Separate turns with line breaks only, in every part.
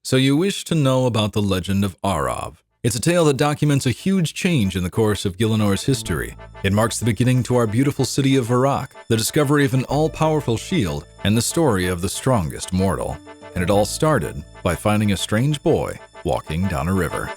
So you wish to know about the legend of Arov. It's a tale that documents a huge change in the course of Gillinor's history. It marks the beginning to our beautiful city of Varrock, the discovery of an all-powerful shield, and the story of the strongest mortal. And it all started by finding a strange boy walking down a river.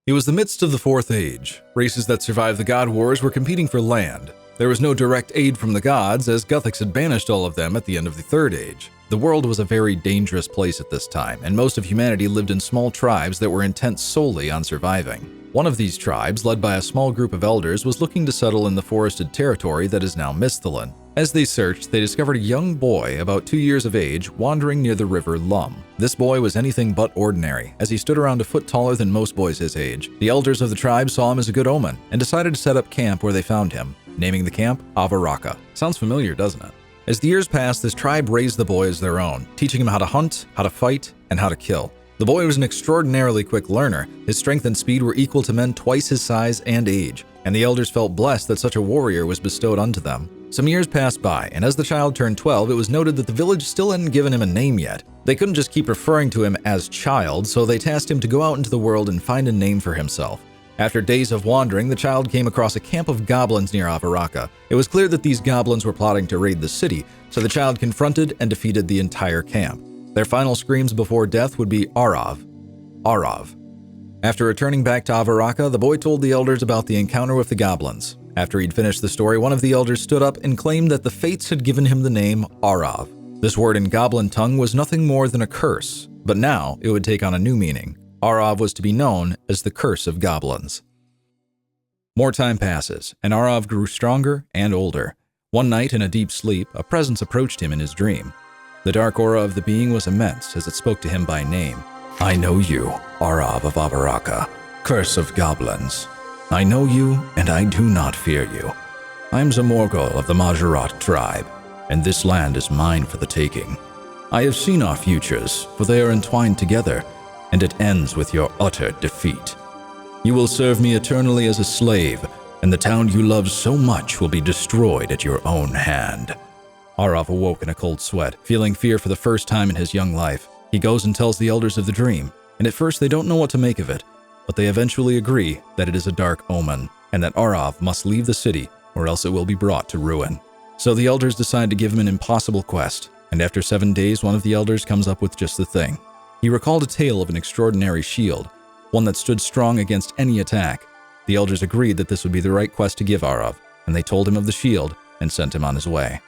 It was the midst of the Fourth Age. Races that survived the God Wars were competing for land. There was no direct aid from the gods, as Guthix had banished all of them at the end of the Third Age. The world was a very dangerous place at this time, and most of humanity lived in small tribes that were intent solely on surviving. One of these tribes, led by a small group of elders, was looking to settle in the forested territory that is now Misthalin. As they searched, they discovered a young boy about 2 years of age wandering near the river Lum. This boy was anything but ordinary, as he stood around a foot taller than most boys his age. The elders of the tribe saw him as a good omen and decided to set up camp where they found him, naming the camp Varrock. Sounds familiar, doesn't it? As the years passed, this tribe raised the boy as their own, teaching him how to hunt, how to fight, and how to kill. The boy was an extraordinarily quick learner. His strength and speed were equal to men twice his size and age, and the elders felt blessed that such a warrior was bestowed unto them. Some years passed by, and as the child turned 12, it was noted that the village still hadn't given him a name yet. They couldn't just keep referring to him as Child, so they tasked him to go out into the world and find a name for himself. After days of wandering, the child came across a camp of goblins near Varrock. It was clear that these goblins were plotting to raid the city, so the child confronted and defeated the entire camp. Their final screams before death would be Arov, Arov. After returning back to Varrock, the boy told the elders about the encounter with the goblins. After he'd finished the story, one of the elders stood up and claimed that the fates had given him the name Arov. This word in goblin tongue was nothing more than a curse, but now it would take on a new meaning. Arov was to be known as the Curse of Goblins. More time passes, and Arov grew stronger and older. One night, in a deep sleep, a presence approached him in his dream. The dark aura of the being was immense as it spoke to him by name. I know you, Arov of Varrock, Curse of Goblins. I know you, and I do not fear you. I am Zamorgol of the Majorat tribe, and this land is mine for the taking. I have seen our futures, for they are entwined together, and it ends with your utter defeat. You will serve me eternally as a slave, and the town you love so much will be destroyed at your own hand. Arov awoke in a cold sweat, feeling fear for the first time in his young life. He goes and tells the elders of the dream, and at first they don't know what to make of it, but they eventually agree that it is a dark omen, and that Arov must leave the city, or else it will be brought to ruin. So the elders decide to give him an impossible quest, and after 7 days, one of the elders comes up with just the thing. He recalled a tale of an extraordinary shield, one that stood strong against any attack. The elders agreed that this would be the right quest to give Arov, and they told him of the shield and sent him on his way.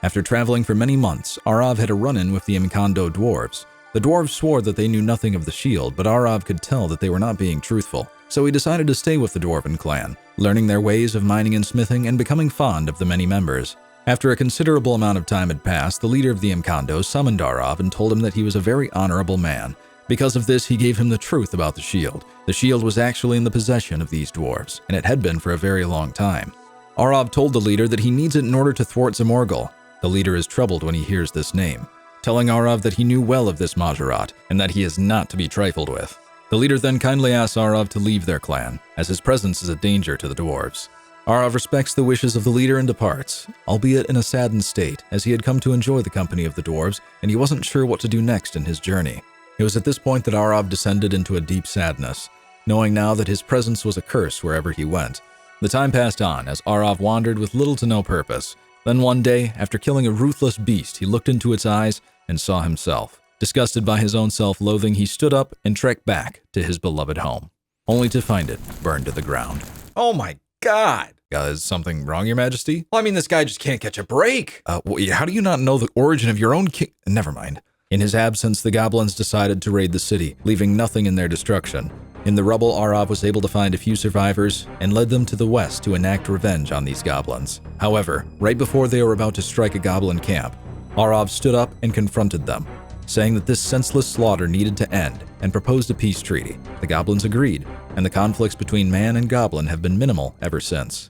After traveling for many months, Arov had a run-in with the Imkando dwarves. The dwarves swore that they knew nothing of the shield, but Arov could tell that they were not being truthful, so he decided to stay with the dwarven clan, learning their ways of mining and smithing and becoming fond of the many members. After a considerable amount of time had passed, the leader of the Imkando summoned Arov and told him that he was a very honorable man. Because of this, he gave him the truth about the shield. The shield was actually in the possession of these dwarves, and it had been for a very long time. Arov told the leader that he needs it in order to thwart Zamorgol. The leader is troubled when he hears this name, telling Arov that he knew well of this Majorat and that he is not to be trifled with. The leader then kindly asks Arov to leave their clan, as his presence is a danger to the dwarves. Arov respects the wishes of the leader and departs, albeit in a saddened state, as he had come to enjoy the company of the dwarves and he wasn't sure what to do next in his journey. It was at this point that Arov descended into a deep sadness, knowing now that his presence was a curse wherever he went. The time passed on as Arov wandered with little to no purpose. Then one day, after killing a ruthless beast, he looked into its eyes and saw himself. Disgusted by his own self-loathing, he stood up and trekked back to his beloved home, only to find it burned to the ground. Oh my God! Is something wrong, Your Majesty? Well, I mean, this guy just can't catch a break. How do you not know the origin of your own king? Never mind. In his absence, the goblins decided to raid the city, leaving nothing in their destruction. In the rubble, Arov was able to find a few survivors and led them to the west to enact revenge on these goblins. However, right before they were about to strike a goblin camp, Arov stood up and confronted them, saying that this senseless slaughter needed to end and proposed a peace treaty. The goblins agreed, and the conflicts between man and goblin have been minimal ever since.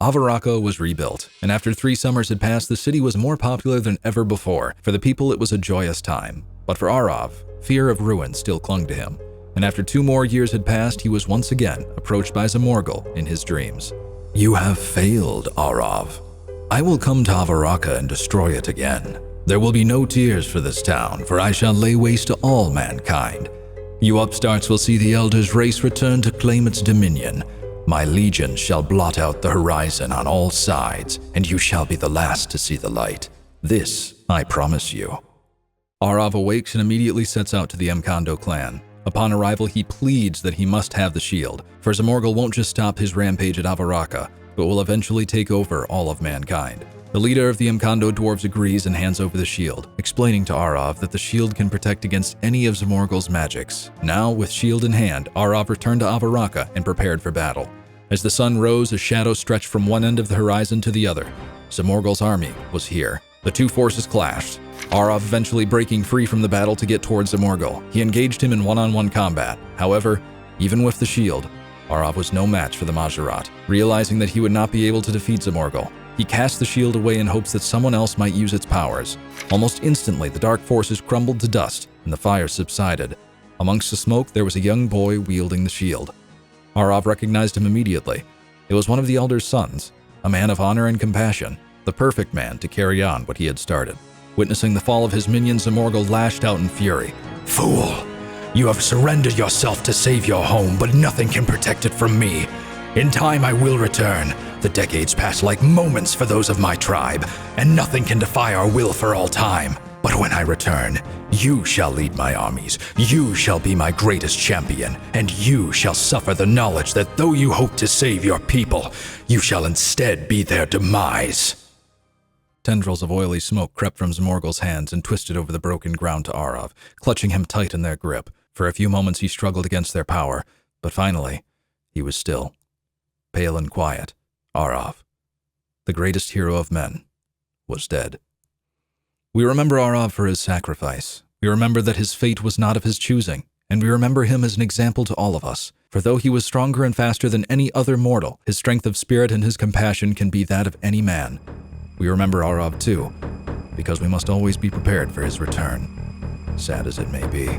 Varrock was rebuilt, and after 3 summers had passed, the city was more popular than ever before. For the people, it was a joyous time. But for Arov, fear of ruin still clung to him. and after 2 more years had passed, he was once again approached by Zamorgul in his dreams. "You have failed, Arav. I will come to Varrock and destroy it again. There will be no tears for this town, for I shall lay waste to all mankind. You upstarts will see the Elder's race return to claim its dominion. My legions shall blot out the horizon on all sides, and you shall be the last to see the light. This I promise you." Arav awakes and immediately sets out to the Mkondo clan. Upon arrival, he pleads that he must have the shield, for Zamorgul won't just stop his rampage at Varrock, but will eventually take over all of mankind. The leader of the Mkondo dwarves agrees and hands over the shield, explaining to Arav that the shield can protect against any of Zamorgul's magics. Now, with shield in hand, Arav returned to Varrock and prepared for battle. As the sun rose, a shadow stretched from one end of the horizon to the other. Zamorgul's army was here. The 2 forces clashed, Arav eventually breaking free from the battle to get towards Zamorgul. He engaged him in one-on-one combat. However, even with the shield, Arav was no match for the Majorat. Realizing that he would not be able to defeat Zamorgul, he cast the shield away in hopes that someone else might use its powers. Almost instantly, the dark forces crumbled to dust, and the fire subsided. Amongst the smoke, there was a young boy wielding the shield. Arav recognized him immediately. It was one of the Elder's sons, a man of honor and compassion, the perfect man to carry on what he had started. Witnessing the fall of his minions, Zamorgul lashed out in fury. "Fool! You have surrendered yourself to save your home, but nothing can protect it from me. In time I will return. The decades pass like moments for those of my tribe, and nothing can defy our will for all time. But when I return, you shall lead my armies, you shall be my greatest champion, and you shall suffer the knowledge that though you hope to save your people, you shall instead be their demise." Tendrils of oily smoke crept from Zamorgul's hands and twisted over the broken ground to Arav, clutching him tight in their grip. For a few moments he struggled against their power, but finally, he was still. Pale and quiet, Arav, the greatest hero of men, was dead. We remember Arav for his sacrifice. We remember that his fate was not of his choosing, and we remember him as an example to all of us. For though he was stronger and faster than any other mortal, his strength of spirit and his compassion can be that of any man. We remember Arav too, because we must always be prepared for his return, sad as it may be.